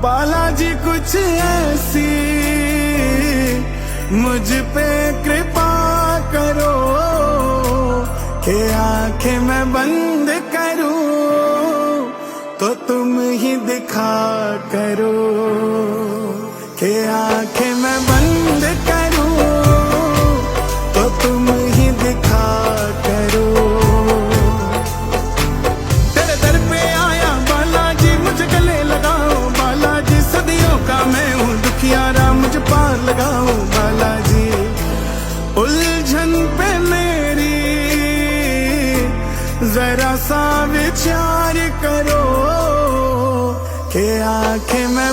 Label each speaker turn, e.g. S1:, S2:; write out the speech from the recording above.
S1: बालाजी कुछ ऐसी मुझ पे कृपा करो कि आंखें मैं बंद करूं तो तुम ही दिखा करो, कि आंखें मैं बंद करूं तो तुम ही दिखा करो। तेरे दर पे आया बालाजी मुझे गले लगाओ, बालाजी सदियों का मैं हूँ दुखियारा मुझे पार लगाओ। बालाजी उलझन पे मेरी जरा सा विचार करो, कि आंखें मैं